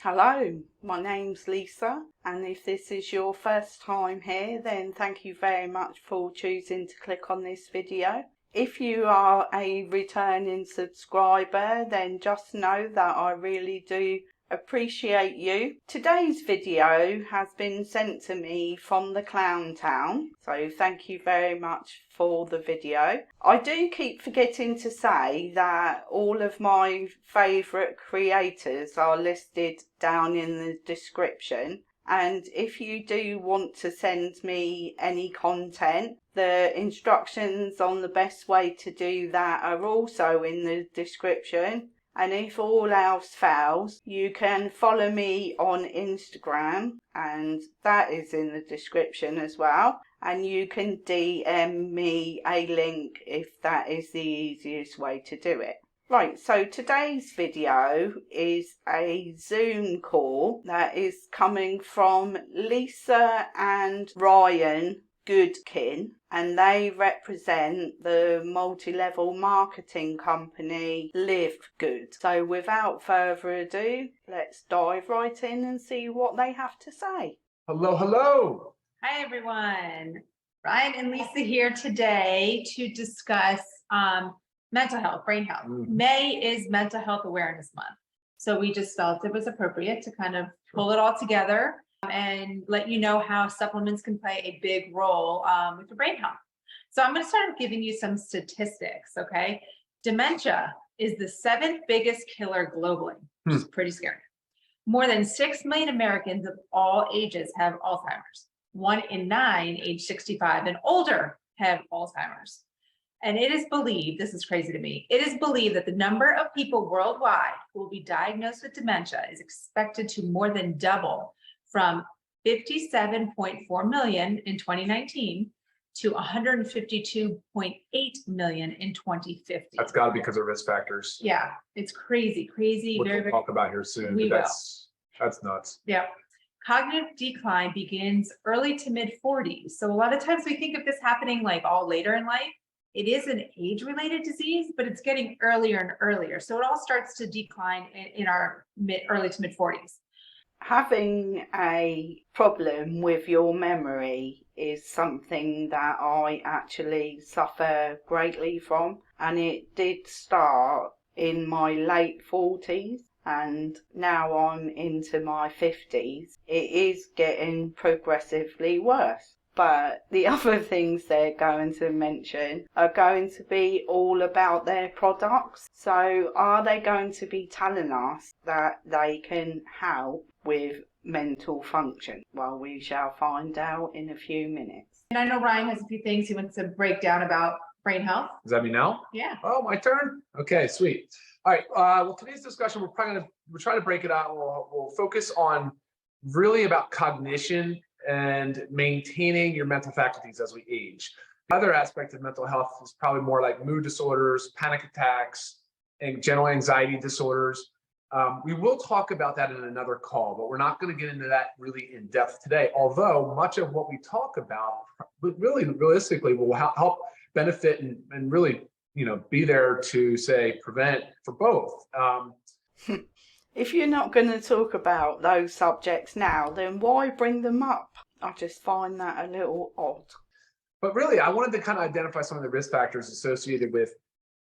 Hello, my name's Lisa, and if this is your first time here, then thank you very much for choosing to click on this video. If you are a returning subscriber, then just know that I really do appreciate you. Today's video has been sent to me from the Clown Town, so thank you very much for the video. I do keep forgetting to say that all of my favourite creators are listed down in the description, and if you do want to send me any content, the instructions on the best way to do that are also in the description. And if all else fails, you can follow me on Instagram, and that is in the description as well. And you can DM me a link if that is the easiest way to do it. Right, so today's video is a Zoom call that is coming from Lisa and Ryan Goodkin, and they represent the multi-level marketing company LiveGood. So without further ado, let's dive right in and see what they have to say. Hello, hello. Hi, everyone. Ryan and Lisa here today to discuss mental health, brain health. May is Mental Health Awareness Month. So we just felt it was appropriate to kind of pull it all together and let you know how supplements can play a big role with your brain health. So I'm going to start giving you some statistics, okay? Dementia is the 7th biggest killer globally, which is pretty scary. More than 6 million Americans of all ages have Alzheimer's. 1 in 9 age 65 and older have Alzheimer's. And it is believed, this is crazy to me, it is believed that the number of people worldwide who will be diagnosed with dementia is expected to more than double from 57.4 million in 2019 to 152.8 million in 2050. That's got to be because of risk factors. Yeah, it's crazy, crazy. Which we'll talk about here soon. We but that's nuts. Yeah. Cognitive decline begins early to mid 40s. So a lot of times we think of this happening like all later in life. It is an age-related disease, but it's getting earlier and earlier. So it all starts to decline in our early to mid 40s. Having a problem with your memory is something that I actually suffer greatly from, and it did start in my late 40s, and now I'm into my 50s. It is getting progressively worse. But the other things they're going to mention are going to be all about their products. So are they going to be telling us that they can help with mental function? Well, we shall find out in a few minutes. And I know Ryan has a few things he wants to break down about brain health. Does that mean now? Yeah. Oh, my turn? Okay, sweet. All right, well, today's discussion, we're trying to break it out. We'll focus on really about cognition and maintaining your mental faculties as we age. The other aspect of mental health is probably more like mood disorders, panic attacks, and general anxiety disorders. We will talk about that in another call, but we're not going to get into that really in depth today. Although much of what we talk about really realistically will help benefit and really, be there to say prevent for both. If you're not going to talk about those subjects now, then why bring them up? I just find that a little odd. But really, I wanted to kind of identify some of the risk factors associated with,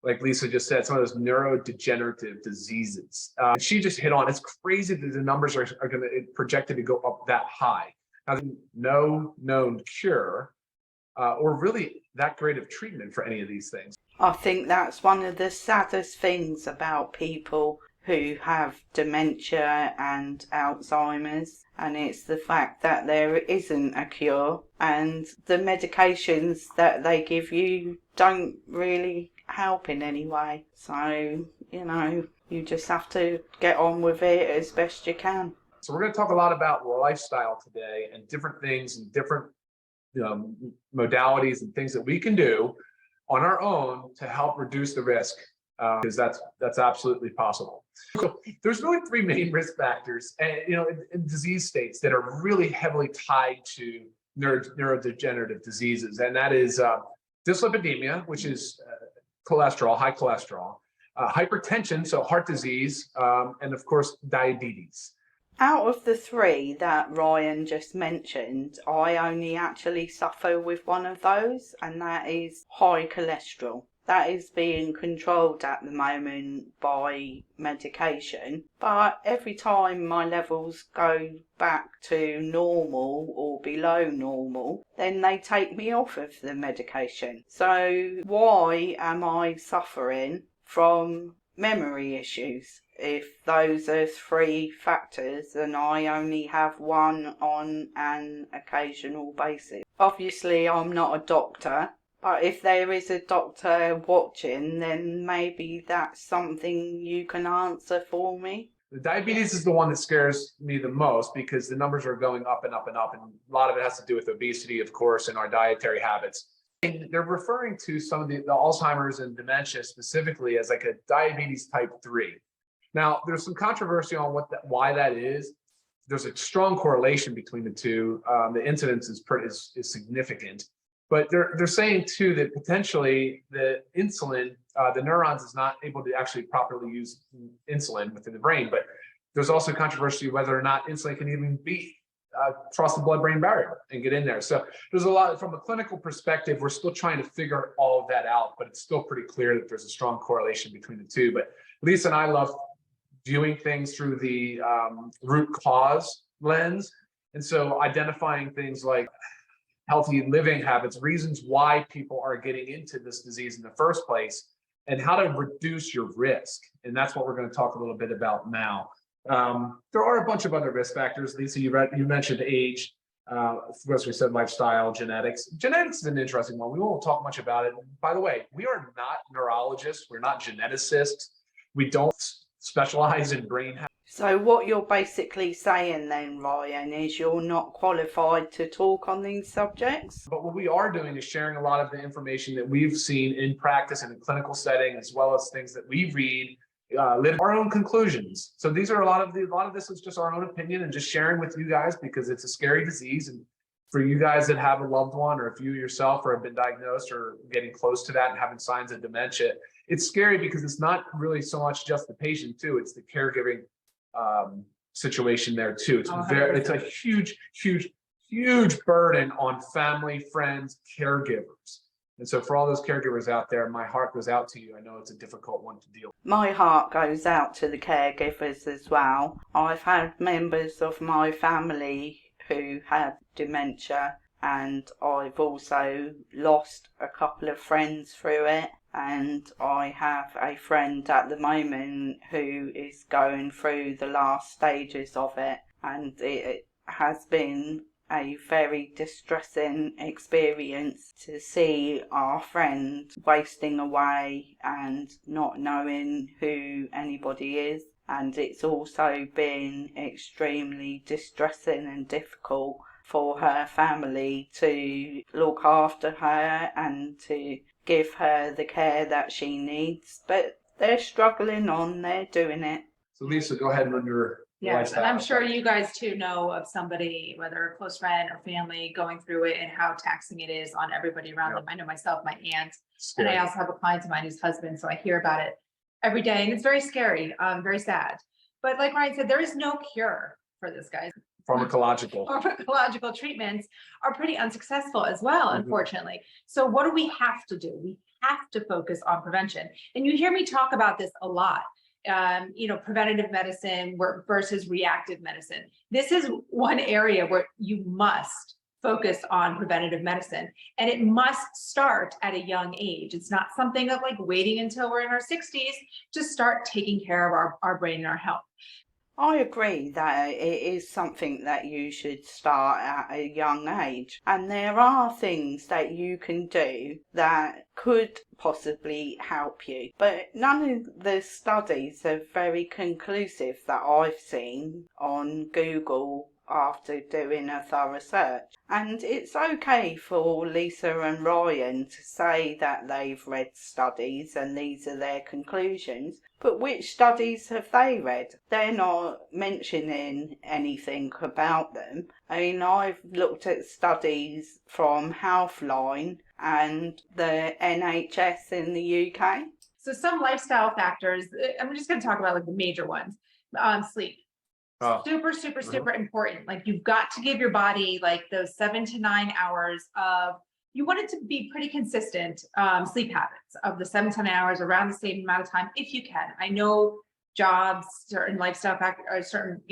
like Lisa just said, some of those neurodegenerative diseases. She just hit on, it's crazy that the numbers are going to projected to go up that high. Now, there's no known cure or really that great of treatment for any of these things. I think that's one of the saddest things about people who have dementia and Alzheimer's, and it's the fact that there isn't a cure, and the medications that they give you don't really help in any way. So, you just have to get on with it as best you can. So we're going to talk a lot about lifestyle today and different things and different modalities and things that we can do on our own to help reduce the risk, because that's absolutely possible. So there's really 3 main risk factors, and in disease states that are really heavily tied to neurodegenerative diseases, and that is dyslipidemia, which is cholesterol, high cholesterol, hypertension, so heart disease, and of course diabetes. Out of the three that Ryan just mentioned, I only actually suffer with one of those, and that is high cholesterol. That is being controlled at the moment by medication, but every time my levels go back to normal or below normal, then they take me off of the medication. So why am I suffering from memory issues if those are three factors and I only have one on an occasional basis? Obviously, I'm not a doctor, but if there is a doctor watching, then maybe that's something you can answer for me. The diabetes is the one that scares me the most because the numbers are going up and up and up. And a lot of it has to do with obesity, of course, and our dietary habits. And they're referring to some of the Alzheimer's and dementia specifically as like a diabetes type 3. Now, there's some controversy on why that is. There's a strong correlation between the two. The incidence is significant. But they're saying too that potentially the insulin, the neurons is not able to actually properly use insulin within the brain. But there's also controversy whether or not insulin can even cross the blood-brain barrier and get in there. So there's a lot from a clinical perspective. We're still trying to figure all of that out, but it's still pretty clear that there's a strong correlation between the two. But Lisa and I love viewing things through the root cause lens, and so identifying things like healthy living habits, reasons why people are getting into this disease in the first place, and how to reduce your risk. And that's what we're going to talk a little bit about now. There are a bunch of other risk factors. Lisa, you mentioned age. As we said, lifestyle, genetics. Genetics is an interesting one. We won't talk much about it. By the way, we are not neurologists. We're not geneticists. We don't specialize in brain health. So what you're basically saying then, Ryan, is you're not qualified to talk on these subjects? But what we are doing is sharing a lot of the information that we've seen in practice in a clinical setting, as well as things that we read, live our own conclusions. So these are a lot of this is just our own opinion and just sharing with you guys because it's a scary disease. And for you guys that have a loved one, or if you yourself have been diagnosed or getting close to that and having signs of dementia, it's scary because it's not really so much just the patient too, it's the caregiving situation there too. It's a huge burden on family, friends, caregivers. And so for all those caregivers out there, my heart goes out to you. I know it's a difficult one to deal with. My heart goes out to the caregivers as well. I've had members of my family who have dementia, and I've also lost a couple of friends through it. And I have a friend at the moment who is going through the last stages of it, and it has been a very distressing experience to see our friend wasting away and not knowing who anybody is. And it's also been extremely distressing and difficult for her family to look after her and to give her the care that she needs. But they're struggling on, they're doing it. So Lisa, go ahead and run your Yes, and I'm sure you guys too know of somebody, whether a close friend or family, going through it and how taxing it is on everybody around them. I know myself, my aunt, and I also have a client of mine who's husband, so I hear about it every day, and it's very scary, very sad. But like Ryan said, there is no cure for this, guys. Pharmacological treatments are pretty unsuccessful as well, unfortunately. So what do we have to do? We have to focus on prevention. And you hear me talk about this a lot. Preventative medicine versus reactive medicine. This is one area where you must focus on preventative medicine, and it must start at a young age. It's not something of like waiting until we're in our 60s to start taking care of our brain and our health. I agree that it is something that you should start at a young age, and there are things that you can do that could possibly help you, but none of the studies are very conclusive that I've seen on Google after doing a thorough search. And it's okay for Lisa and Ryan to say that they've read studies and these are their conclusions, but which studies have they read? They're not mentioning anything about them. I mean, I've looked at studies from Healthline and the NHS in the UK. So some lifestyle factors, I'm just going to talk about like the major ones. Sleep. Oh. Super, super, super important. Like you've got to give your body like those 7 to 9 hours of, you want it to be pretty consistent sleep habits of the 7 to 9 hours around the same amount of time if you can. I know jobs, certain lifestyle factors, or certain,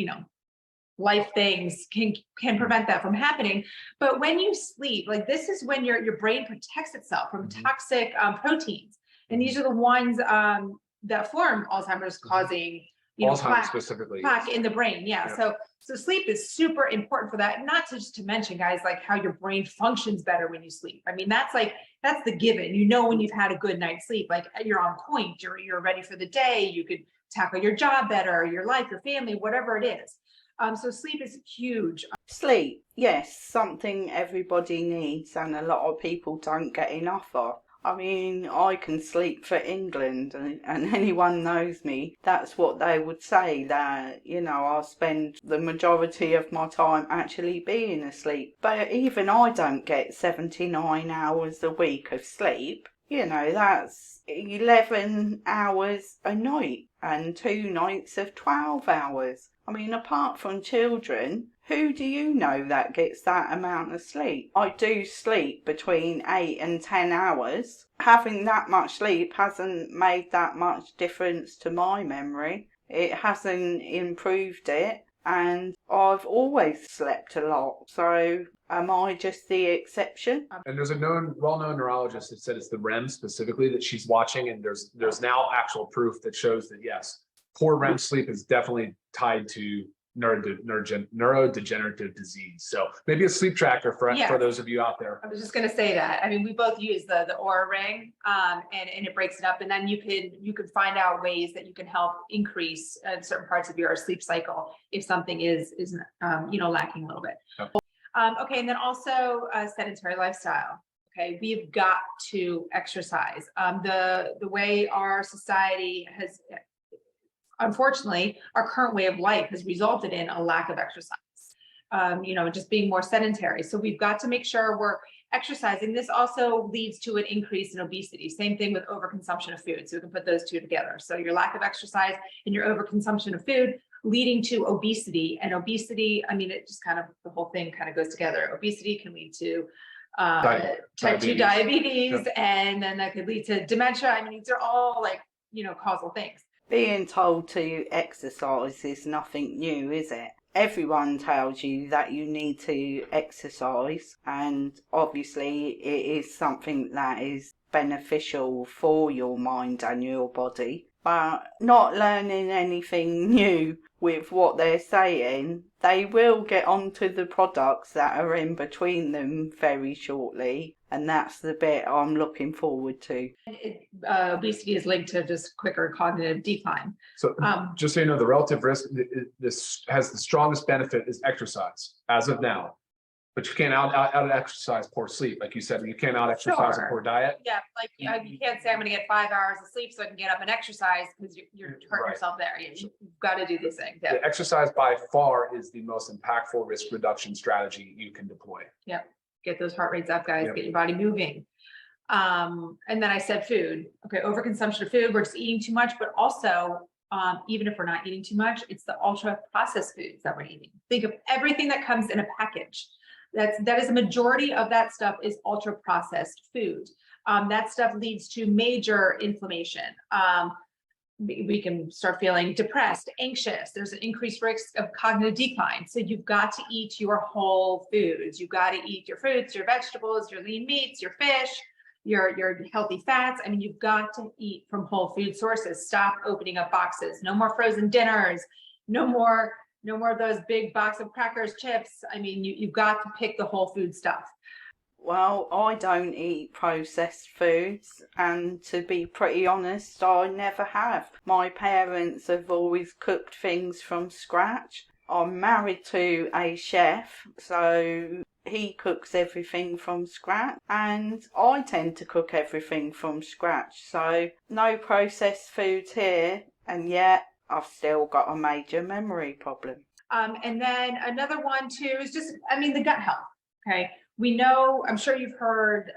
life things can prevent that from happening. But when you sleep, like this is when your brain protects itself from toxic proteins. And these are the ones that form Alzheimer's causing, Alzheimer's specifically. Plaque in the brain. Yeah. So sleep is super important for that. Not to mention, guys, like how your brain functions better when you sleep. I mean, that's the given. When you've had a good night's sleep, like you're on point, you're ready for the day. You could tackle your job better, your life, your family, whatever it is. So sleep is huge. Sleep, yes, something everybody needs and a lot of people don't get enough of. I mean, I can sleep for England, and anyone knows me, that's what they would say, that, I spend the majority of my time actually being asleep. But even I don't get 79 hours a week of sleep. That's 11 hours a night and 2 nights of 12 hours. I mean, apart from children, who do you know that gets that amount of sleep? I do sleep between 8 and 10 hours. Having that much sleep hasn't made that much difference to my memory. It hasn't improved it, and I've always slept a lot. So am I just the exception? And there's a well-known neurologist that said it's the REM specifically that she's watching, and there's now actual proof that shows that yes, poor REM sleep is definitely tied to neurodegenerative disease. So maybe a sleep tracker for those of you out there. I was just going to say that. I mean, we both use the Aura Ring, and it breaks it up, and then you could find out ways that you can help increase certain parts of your sleep cycle if something is lacking a little bit. Yep. Okay, and then also a sedentary lifestyle. Okay, we've got to exercise. The way our society has, unfortunately, our current way of life has resulted in a lack of exercise, just being more sedentary. So we've got to make sure we're exercising. This also leads to an increase in obesity. Same thing with overconsumption of food. So we can put those two together. So your lack of exercise and your overconsumption of food leading to obesity. And obesity, I mean, it just the whole thing kind of goes together. Obesity can lead to type 2 diabetes, yep. And then that could lead to dementia. I mean, these are all causal things. Being told to exercise is nothing new, is it? Everyone tells you that you need to exercise, and obviously it is something that is beneficial for your mind and your body. But not learning anything new with what they're saying, they will get onto the products that are in between them very shortly. And that's the bit I'm looking forward to. Obesity is linked to just quicker cognitive decline. So just so you know, the relative risk, this has the strongest benefit is exercise as of now. But you can't out exercise poor sleep. Like you said, you can't out exercise a poor diet. Yeah, like you can't say I'm going to get 5 hours of sleep so I can get up and exercise, because you're hurting yourself there. You've got to do these things. Yeah. The exercise by far is the most impactful risk reduction strategy you can deploy. Yeah. Get those heart rates up, guys. Yep. Get your body moving. And then I said food. Okay, overconsumption of food. We're just eating too much, but also, even if we're not eating too much, it's the ultra processed foods that we're eating. Think of everything that comes in a package. That is a majority of that stuff is ultra processed food. That stuff leads to major inflammation. We can start feeling depressed, anxious. There's an increased risk of cognitive decline. So you've got to eat your whole foods. You've got to eat your fruits, your vegetables, your lean meats, your fish, your healthy fats. I mean, you've got to eat from whole food sources. Stop opening up boxes. No more frozen dinners. No more of those big box of crackers, chips. I mean, you've got to pick the whole food stuff. Well, I don't eat processed foods, and to be pretty honest, I never have. My parents have always cooked things from scratch. I'm married to a chef, so he cooks everything from scratch, and I tend to cook everything from scratch. So no processed foods here, and yet I've still got a major memory problem. And then another one too is just, the gut health. Okay. We know, I'm sure you've heard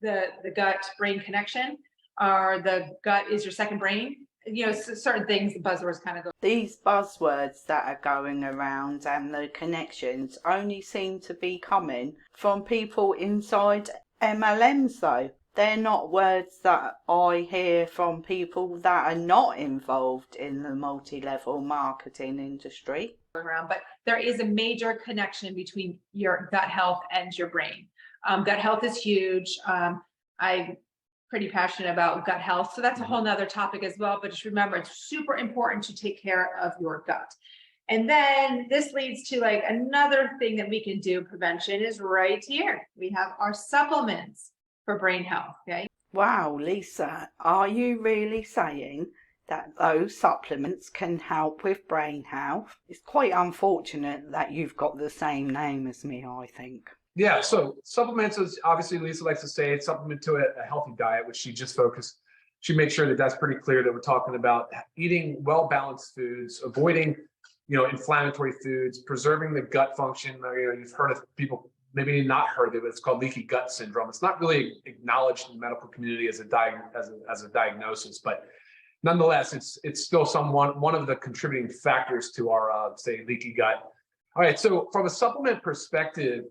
the gut brain connection, or the gut is your second brain. certain things, the buzzwords kind of go. These buzzwords that are going around and the connections only seem to be coming from people inside MLMs though. They're not words that I hear from people that are not involved in the multi-level marketing industry. Around, but there is a major connection between your gut health and your brain. Gut health is huge. I'm pretty passionate about gut health, so that's a whole nother topic as well. But just remember, it's super important to take care of your gut. And then this leads to like another thing that we can do. Prevention is right here. We have our supplements for brain health. Okay. Wow, Lisa, are you really saying that those supplements can help with brain health? It's quite unfortunate that you've got the same name as me, I think. Yeah, so supplements is obviously, Lisa likes to say it's supplement to a healthy diet, which she just focused. She made sure that that's pretty clear that we're talking about eating well-balanced foods, avoiding, inflammatory foods, preserving the gut function. You've heard of people, maybe not heard of it, but it's called leaky gut syndrome. It's not really acknowledged in the medical community as a diagnosis, but nonetheless, it's still one of the contributing factors to our, say, leaky gut. All right, so from a supplement perspective,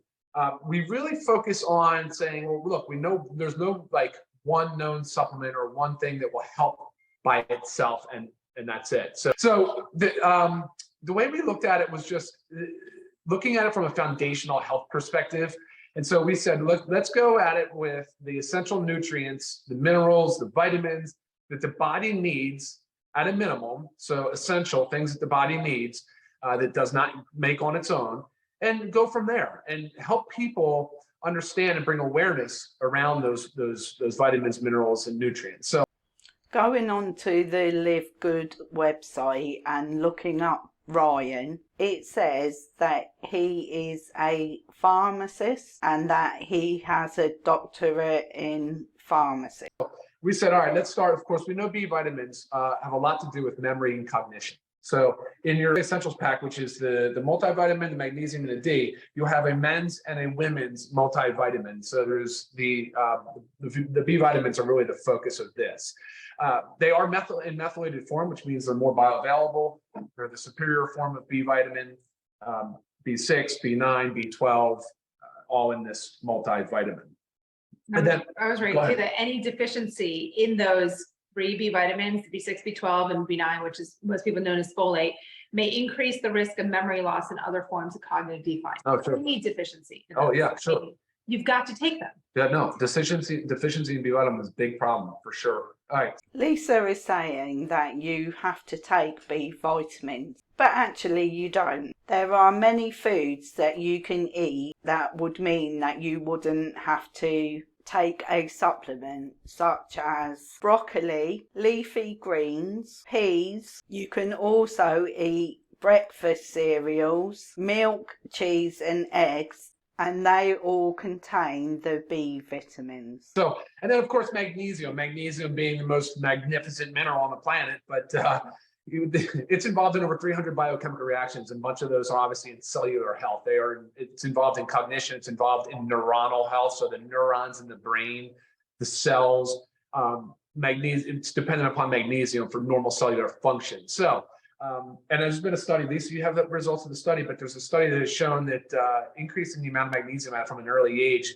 we really focus on saying, well, look, we know there's no like one known supplement or one thing that will help by itself, and that's it. So the way we looked at it was just looking at it from a foundational health perspective. And so we said, let's go at it with the essential nutrients, the minerals, the vitamins that the body needs at a minimum. So essential things that the body needs that does not make on its own, and go from there and help people understand and bring awareness around those vitamins, minerals, and nutrients. So going on to the LiveGood website and looking up Ryan, it says that he is a pharmacist and that he has a doctorate in pharmacy. We said, all right, let's start. Of course, we know B vitamins have a lot to do with memory and cognition. So in your essentials pack, which is the multivitamin, the magnesium, and the D, you'll have a men's and a women's multivitamin. So there's the B vitamins are really the focus of this. They are in methylated form, which means they're more bioavailable. They're the superior form of B vitamin, B6, B9, B12, all in this multivitamin. And then I was ready to say that any deficiency in those 3 B vitamins, B6, B12, and B9, which is most people known as folate, may increase the risk of memory loss and other forms of cognitive decline. Oh, sure. Any deficiency. Oh, yeah, sure. You've got to take them. Yeah, no, deficiency in B vitamin is a big problem for sure. All right. Lisa is saying that you have to take B vitamins, but actually you don't. There are many foods that you can eat that would mean that you wouldn't have to take a supplement, such as broccoli, leafy greens, peas. You can also eat breakfast cereals, milk, cheese and eggs, and they all contain the B vitamins. So, and then of course magnesium being the most magnificent mineral on the planet, but it's involved in over 300 biochemical reactions, and a bunch of those are obviously in cellular health. It's involved in cognition, it's involved in neuronal health, so the neurons in the brain, the cells. Magnesium, it's dependent upon magnesium for normal cellular function. So, and there's been a study, Lisa, you have the results of the study, but there's a study that has shown that increasing the amount of magnesium from an early age,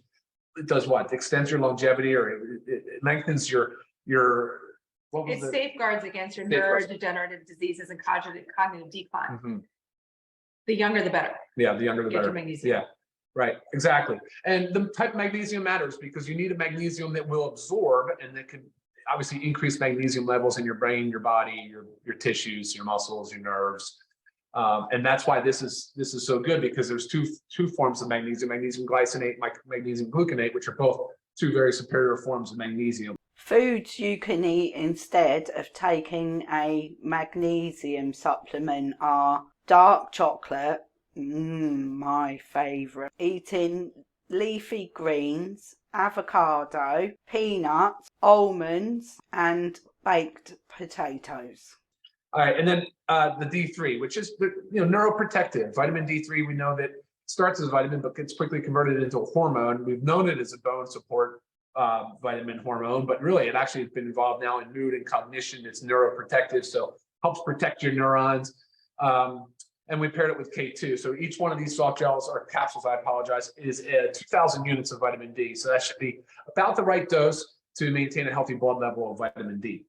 it does what? It extends your longevity, or it lengthens your it safeguards against your neurodegenerative diseases and cognitive decline. Mm-hmm. The younger, the better. Yeah, the younger, the better. Magnesium. Yeah, right, exactly. And the type of magnesium matters because you need a magnesium that will absorb and that can obviously increase magnesium levels in your brain, your body, your tissues, your muscles, your nerves. And that's why this is so good, because there's two forms of magnesium: magnesium glycinate, magnesium gluconate, which are both two very superior forms of magnesium. Foods you can eat instead of taking a magnesium supplement are dark chocolate, my favourite, eating leafy greens, avocado, peanuts, almonds, and baked potatoes. All right, and then the D3, which is neuroprotective. Vitamin D3, we know that starts as a vitamin but gets quickly converted into a hormone. We've known it as a bone support vitamin hormone, but really it actually has been involved now in mood and cognition. It's neuroprotective, so helps protect your neurons. And we paired it with K2. So each one of these soft gels or capsules, I apologize, is 2,000 units of vitamin D. So that should be about the right dose to maintain a healthy blood level of vitamin D.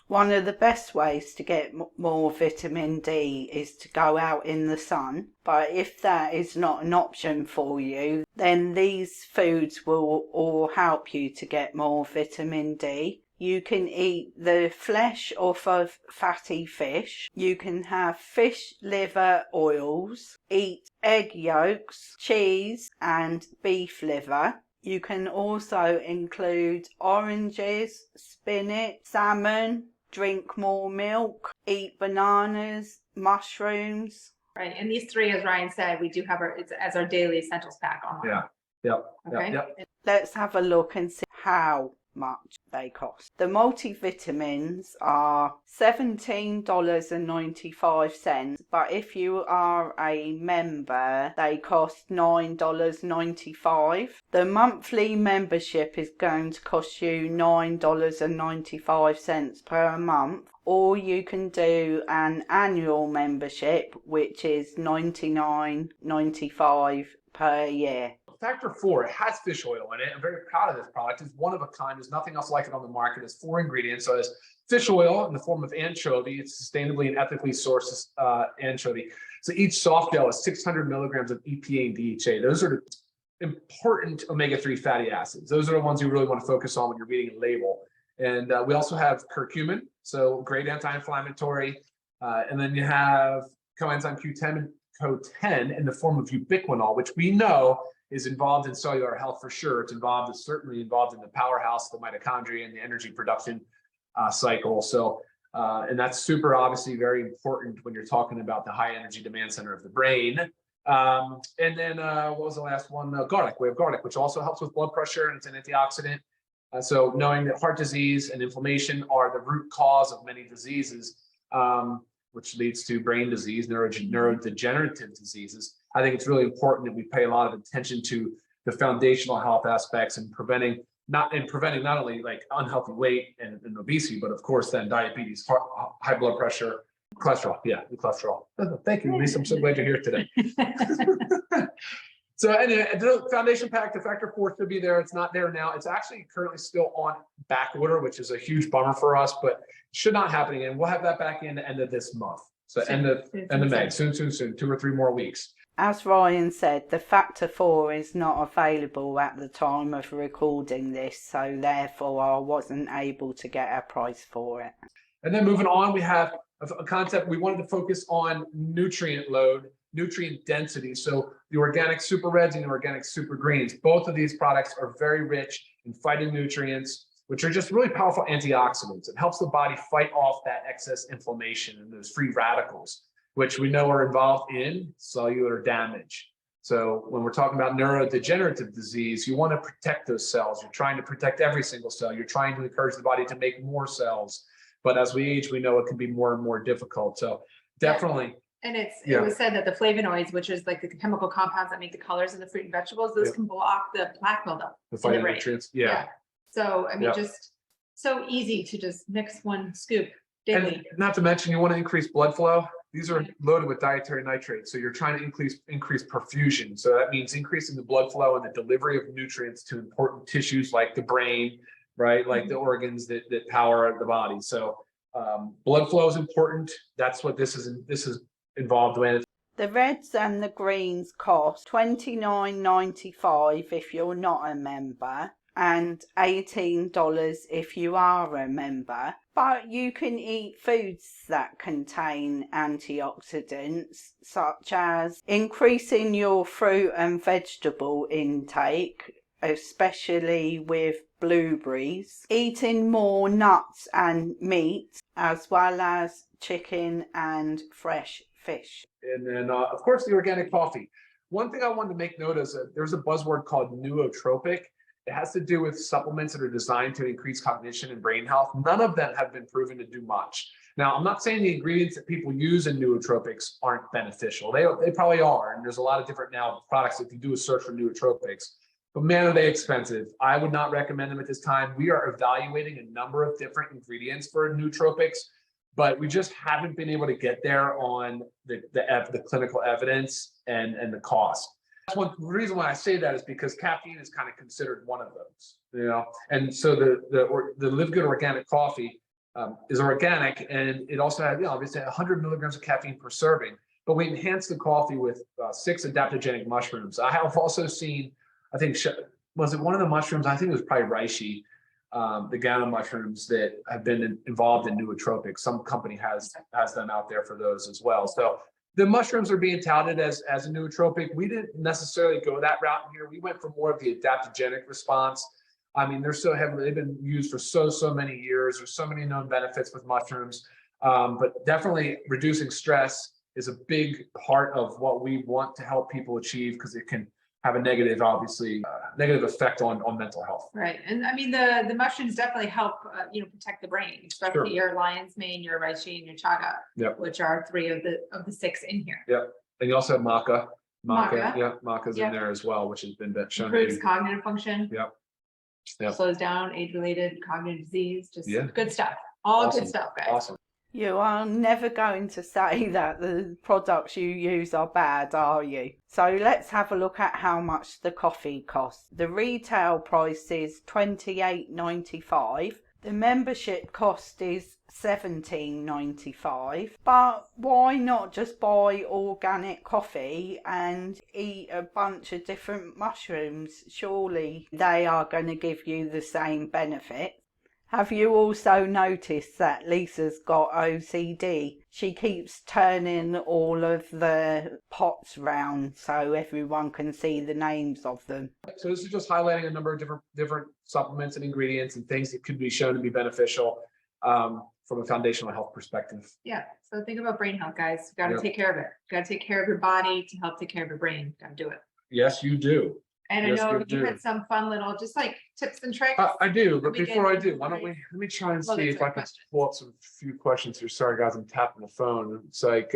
One of the best ways to get more vitamin D is to go out in the sun. But if that is not an option for you, then these foods will all help you to get more vitamin D. You can eat the flesh off of fatty fish. You can have fish liver oils, eat egg yolks, cheese and beef liver. You can also include oranges, spinach, salmon, drink more milk, eat bananas, mushrooms. Right, and these three, as Ryan said, we do have it's as our daily essentials pack online. Yeah. Okay. Yep. Let's have a look and see how much they cost. The multivitamins are $17.95, but if you are a member, they cost $9.95. The monthly membership is going to cost you $9.95 per month, or you can do an annual membership, which is $99.95 per year. Factor 4, it has fish oil in it. I'm very proud of this product. It's one of a kind. There's nothing else like it on the market. It's 4 ingredients. So it's fish oil in the form of anchovy. It's sustainably and ethically sourced anchovy. So each soft gel is 600 milligrams of EPA and DHA. Those are the important omega-3 fatty acids. Those are the ones you really want to focus on when you're reading a label. And we also have curcumin, so great anti-inflammatory. And then you have coenzyme Q10 and CoQ10 in the form of ubiquinol, which we know is involved in cellular health for sure. It's certainly involved in the powerhouse, the mitochondria, and the energy production cycle. So, and that's super obviously very important when you're talking about the high energy demand center of the brain. And then what was the last one? Garlic. We have garlic, which also helps with blood pressure, and it's an antioxidant. So knowing that heart disease and inflammation are the root cause of many diseases, which leads to brain disease, neurodegenerative diseases, I think it's really important that we pay a lot of attention to the foundational health aspects and preventing not only like unhealthy weight and obesity, but of course then diabetes, high blood pressure, cholesterol. Yeah, the cholesterol. Thank you, Lisa. I'm so glad you're here today. So anyway, the foundation pack, the Factor 4 should be there. It's not there now. It's actually currently still on back order, which is a huge bummer for us, but should not happen again. We'll have that back in the end of this month. So end of May, soon, 2 or 3 more weeks. As Ryan said, the Factor 4 is not available at the time of recording this, so therefore I wasn't able to get a price for it. And then moving on, we have a concept. We wanted to focus on nutrient load, nutrient density. So the organic super reds and the organic super greens, both of these products are very rich in phytonutrients, which are just really powerful antioxidants. It helps the body fight off that excess inflammation and those free radicals, which we know are involved in cellular damage. So when we're talking about neurodegenerative disease, you want to protect those cells. You're trying to protect every single cell. You're trying to encourage the body to make more cells. But as we age, we know it can be more and more difficult. So definitely. And it was said that the flavonoids, which is like the chemical compounds that make the colors in the fruit and vegetables, those can block the plaque buildup. The phytonutrients. Yeah. So, I mean, just so easy to just mix one scoop daily. And not to mention, you want to increase blood flow. These are loaded with dietary nitrates. So you're trying to increase perfusion. So that means increasing the blood flow and the delivery of nutrients to important tissues like the brain, right? Like the organs that power the body. So blood flow is important. That's what this is involved with. The reds and the greens cost $29.95 if you're not a member, and $18 if you are a member. But you can eat foods that contain antioxidants, such as increasing your fruit and vegetable intake, especially with blueberries, eating more nuts and meat, as well as chicken and fresh fish. And then, of course, the organic coffee. One thing I wanted to make note is that there's a buzzword called nootropic. It has to do with supplements that are designed to increase cognition and brain health. None of them have been proven to do much. Now, I'm not saying the ingredients that people use in nootropics aren't beneficial. They probably are. And there's a lot of different now products. If you do a search for nootropics, but man, are they expensive. I would not recommend them at this time. We are evaluating a number of different ingredients for nootropics, but we just haven't been able to get there on the clinical evidence and the cost. That's one reason why I say that is because caffeine is kind of considered one of those, you know. And so the LiveGood organic coffee is organic, and it also has, you know, obviously 100 milligrams of caffeine per serving. But we enhance the coffee with 6 adaptogenic mushrooms. I have also seen, I think, was it one of the mushrooms? I think it was probably reishi, the gamma mushrooms that have been involved in nootropics. Some company has them out there for those as well. So the mushrooms are being touted as a nootropic. We didn't necessarily go that route here. We went for more of the adaptogenic response. I mean, they're so heavily, they've been used for so many years. There's so many known benefits with mushrooms, but definitely reducing stress is a big part of what we want to help people achieve, because it can have a negative, obviously, negative effect on mental health. Right. And I mean, the mushrooms definitely help, you know, protect the brain, especially your lion's mane, your reishi, and your chaga, which are 3 of the 6 in here. Yep. And you also have maca. Yeah, maca's in there as well, which has been shown. Improves cognitive function. Yep. Slows down age-related cognitive disease. Just good stuff. All good stuff, guys. Awesome. You are never going to say that the products you use are bad, are you? So let's have a look at how much the coffee costs. The retail price is $28.95. The membership cost is $17.95. But why not just buy organic coffee and eat a bunch of different mushrooms? Surely they are going to give you the same benefit. Have you also noticed that Lisa's got OCD? She keeps turning all of the pots round so everyone can see the names of them. So this is just highlighting a number of different supplements and ingredients and things that could be shown to be beneficial from a foundational health perspective. Yeah. So think about brain health, guys. You got to take care of it. You got to take care of your body to help take care of your brain. Got to do it. Yes, you do. And I know you had some fun little, just like tips and tricks. I do, but before I do, why don't let me try and see if I can pull up some few questions here. Sorry guys, I'm tapping the phone. It's like,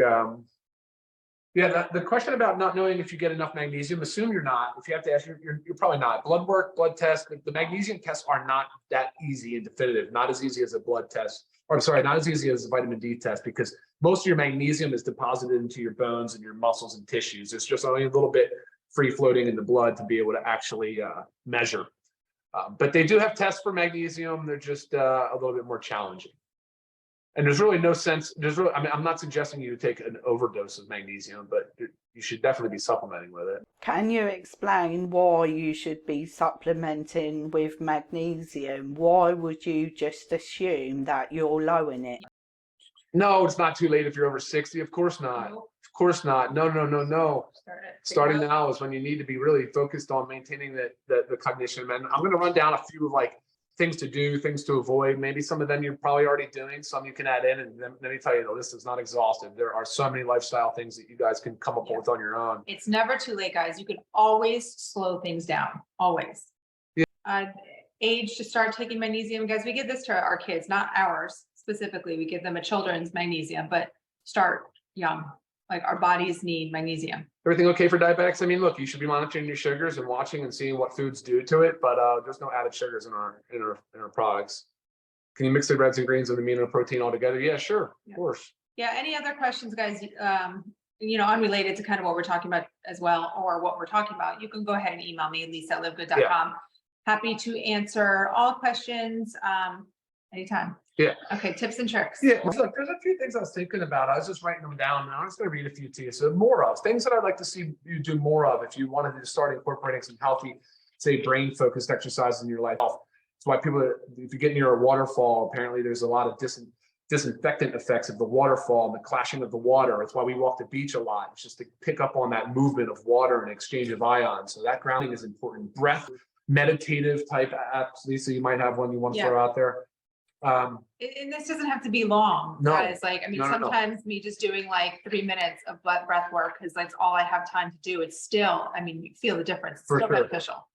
yeah, the question about not knowing if you get enough magnesium, assume you're not. If you have to ask, you're probably not. Blood work, blood tests, the magnesium tests are not that easy and definitive, not as easy as a blood test, or sorry, not as easy as a vitamin D test, because most of your magnesium is deposited into your bones and your muscles and tissues. It's just only a little bit free floating in the blood to be able to actually measure. But they do have tests for magnesium. They're just a little bit more challenging. And there's really no sense, I mean, I'm not suggesting you take an overdose of magnesium, but you should definitely be supplementing with it. Can you explain why you should be supplementing with magnesium? Why would you just assume that you're low in it? No, it's not too late if you're over 60. Of course not. Nope. Of course not. No. Starting now is when you need to be really focused on maintaining the cognition. And I'm going to run down a few like things to do, things to avoid. Maybe some of them you're probably already doing. Some you can add in, and then let me tell you, the list is not exhaustive. There are so many lifestyle things that you guys can come up with on your own. It's never too late, guys. You can always slow things down. Always. Yeah. Age to start taking magnesium, guys. We give this to our kids, not ours specifically. We give them a children's magnesium, but start young. Like our bodies need magnesium. Everything okay for diabetics? I mean, look, you should be monitoring your sugars and watching and seeing what foods do to it, but there's no added sugars in our products. Can you mix the reds and greens with amino protein all together? Yeah, sure, of course. Yeah. Any other questions, guys? You know, unrelated to kind of what we're talking about as well, or what we're talking about, you can go ahead and email me, lisa@livegood.com. Yeah. Happy to answer all questions anytime. Yeah. Okay. Tips and tricks. Yeah. Look, there's a few things I was thinking about. I was just writing them down, and I'm just going to read a few to you. So more of things that I'd like to see you do more of if you wanted to start incorporating some healthy, say, brain-focused exercises in your life. That's why people, if you get near a waterfall, apparently there's a lot of disinfectant effects of the waterfall and the clashing of the water. It's why we walk the beach a lot. It's just to pick up on that movement of water and exchange of ions. So that grounding is important. Breath, meditative type apps. Lisa, you might have one you want to throw out there. And this doesn't have to be long, guys. Like, I mean, sometimes me just doing like 3 minutes of breath work, because that's all I have time to do. It's still, I mean, you feel the difference. It's still beneficial.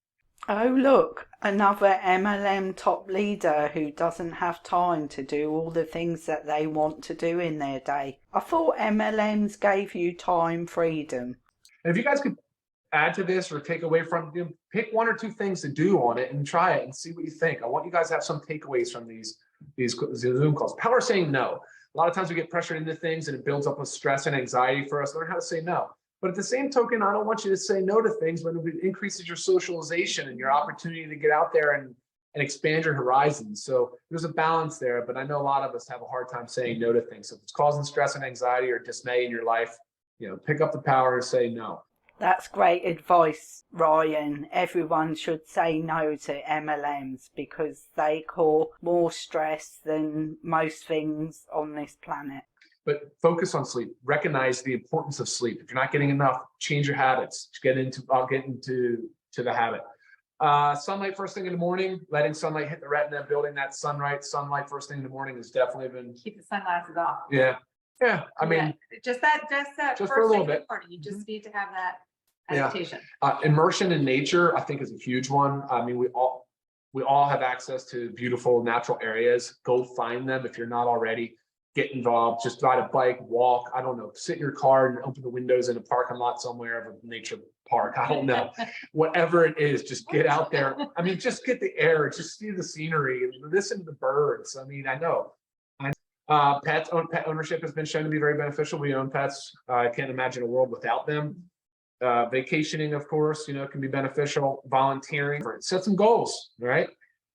Oh, look, another MLM top leader who doesn't have time to do all the things that they want to do in their day. I thought MLMs gave you time freedom. And if you guys could add to this or take away from, pick 1 or 2 things to do on it and try it and see what you think. I want you guys to have some takeaways from these Zoom calls. Power saying no. A lot of times we get pressured into things and it builds up with stress and anxiety for us. Learn how to say no. But at the same token, I don't want you to say no to things when it increases your socialization and your opportunity to get out there and expand your horizons. So there's a balance there, but I know a lot of us have a hard time saying no to things. So if it's causing stress and anxiety or dismay in your life, pick up the power and say no. That's great advice, Ryan. Everyone should say no to MLMs because they cause more stress than most things on this planet. But focus on sleep. Recognize the importance of sleep. If you're not getting enough, change your habits. I'll get into the habit. Sunlight first thing in the morning, letting sunlight hit the retina, building that sunlight first thing in the morning has definitely been. Keep the sunglasses off. Yeah. I mean, just that just for a little bit. You just need to have that adaptation. Immersion in nature, I think, is a huge one. I mean, we all have access to beautiful natural areas. Go find them if you're not already. Get involved. Just ride a bike, walk. I don't know. Sit in your car and open the windows in a parking lot somewhere of a nature park. I don't know. Whatever it is, just get out there. I mean, just get the air. Just see the scenery and listen to the birds. I mean, I know. Pet ownership has been shown to be very beneficial. We own pets. I can't imagine a world without them. Vacationing, of course, can be beneficial. Volunteering. Set some goals, right?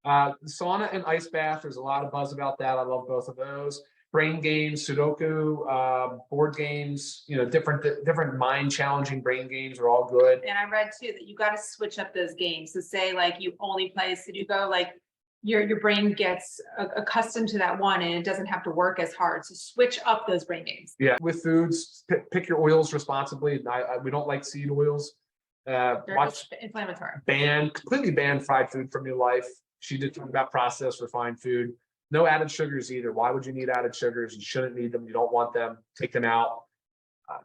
The sauna and ice bath. There's a lot of buzz about that. I love both of those. Brain games, Sudoku, board games, different mind challenging brain games are all good. And I read too that you got to switch up those games. So say like you only play Sudoku, like your brain gets accustomed to that one and it doesn't have to work as hard. So switch up those brain games. Yeah, with foods, pick your oils responsibly. We don't like seed oils. They're inflammatory. Completely ban fried food from your life. She did talk about processed refined food. No added sugars either. Why would you need added sugars? You shouldn't need them. You don't want them. Take them out.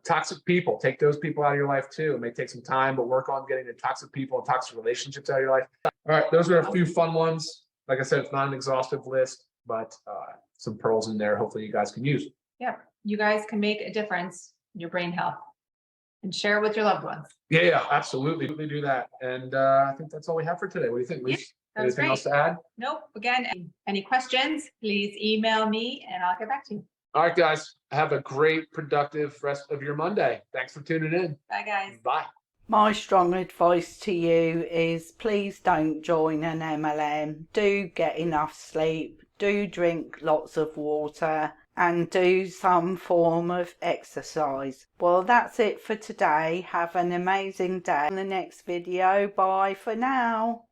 Toxic people. Take those people out of your life too. It may take some time, but work on getting the toxic people and toxic relationships out of your life. All right, those are a few fun ones. Like I said, it's not an exhaustive list, but some pearls in there. Hopefully you guys can use. Yeah, you guys can make a difference in your brain health and share it with your loved ones. Yeah, absolutely. We do that. And I think that's all we have for today. What do you think, Lisa? Anything else to add? Nope. Again, any questions, please email me and I'll get back to you. All right, guys. Have a great, productive rest of your Monday. Thanks for tuning in. Bye, guys. Bye. My strong advice to you is please don't join an MLM. Do get enough sleep. Do drink lots of water and do some form of exercise. Well, that's it for today. Have an amazing day. In the next video, bye for now.